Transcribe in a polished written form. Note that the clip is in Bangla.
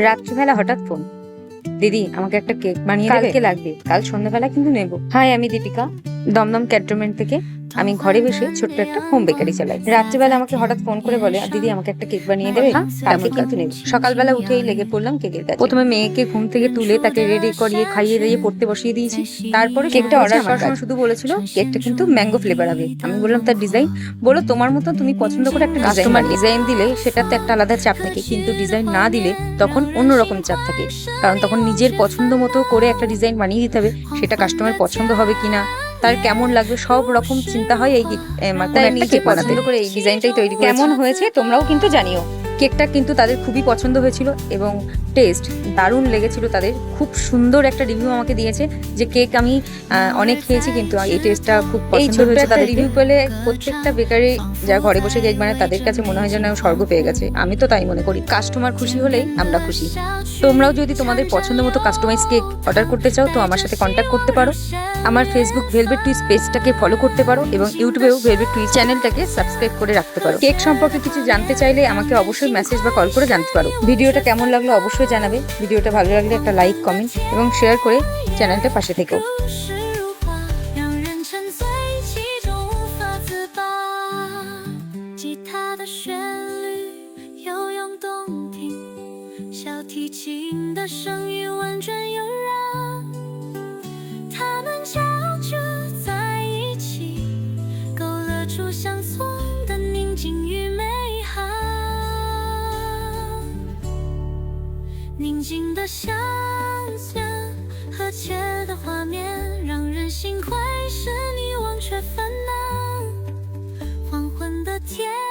রাত্রিবেলা হঠাৎ ফোন, দিদি আমাকে একটা কেক বানিয়ে দেবে? কালকে লাগবে, কাল সন্ধ্যাবেলা কিন্তু নেব। হাই, আমি দীপিকা, দমদম ক্যান্টনমেন্ট থেকে। আমি ঘরে বসে ছোট্ট একটা হোম বেকারি চালাই। রাত্রিবেলা আমাকে হঠাৎ ফোন করে বলে, দিদি আমাকে একটা কেক বানিয়ে দেবে? কালকে কিন্তু নেব। সকালবেলা উঠেই লেগে পড়লাম কেকের কাছে। প্রথমে মেয়েকে ঘুম থেকে তুলে তাকে রেডি করিয়ে খাইয়ে দিয়ে পড়তে বসিয়ে দিয়েছি। তারপরে কেকটা অর্ডার করার সময় শুধু বলেছিল কেকটা কিন্তু ম্যাঙ্গো ফ্লেভার হবে। আমি বললাম তার ডিজাইন, বলো তোমার মতো তুমি পছন্দ করে একটা ডিজাইন দিলে সেটাতে একটা আলাদা চাপ থাকে, কিন্তু ডিজাইন না দিলে তখন অন্যরকম চাপ থাকে। কারণ তখন নিজের পছন্দ মতো করে একটা ডিজাইন বানিয়ে দিতে হবে, সেটা কাস্টমার পছন্দ হবে কিনা, তার কেমন লাগবে, সব রকম চিন্তা হয় এই তাই নিজে পছন্দ করে এই ডিজাইনটাই তৈরি করেছি। কেমন হয়েছে তোমরাও কিন্তু জানিও। কেকটা কিন্তু তাদের খুবই পছন্দ হয়েছিল এবং টেস্ট দারুণ লেগেছিল তাদের। খুব সুন্দর একটা রিভিউ আমাকে দিয়েছে যে কেক আমি অনেক খেয়েছি কিন্তু এই টেস্টটা খুব পছন্দ হয়েছে তাদের। রিভিউ পেলে প্রত্যেকটা বেকারি যা ঘরে বসে কেক বানায় তাদের কাছে মনে হয় যেন স্বর্গ পেয়ে গেছে। আমি তো তাই মনে করি। কাস্টমার খুশি হলেই আমরা খুশি। তোমরাও যদি তোমাদের পছন্দ মতো কাস্টমাইজ কেক অর্ডার করতে চাও তো আমার সাথে কন্ট্যাক্ট করতে পারো। আমার ফেসবুক ভেলভেট টুইস্ট পেজটাকে ফলো করতে পারো এবং ইউটিউবেও ভেলভেট টুইস্ট চ্যানেলটাকে সাবস্ক্রাইব করে রাখতে পারো। কেক সম্পর্কে কিছু জানতে চাইলে আমাকে অবশ্যই মেসেজ বা কল করে জানতে পারো। ভিডিওটা কেমন লাগলো অবশ্যই জানাবে। ভিডিওটা ভালো লাগলে একটা লাইক, কমেন্ট এবং শেয়ার করে চ্যানেলটার পাশে থেকো।小提琴的声音婉转悠扬，它们交织在一起，勾勒出相送的宁静与美好。宁静的相见，和谐的画面，让人心会使你忘却烦恼。黄昏的天。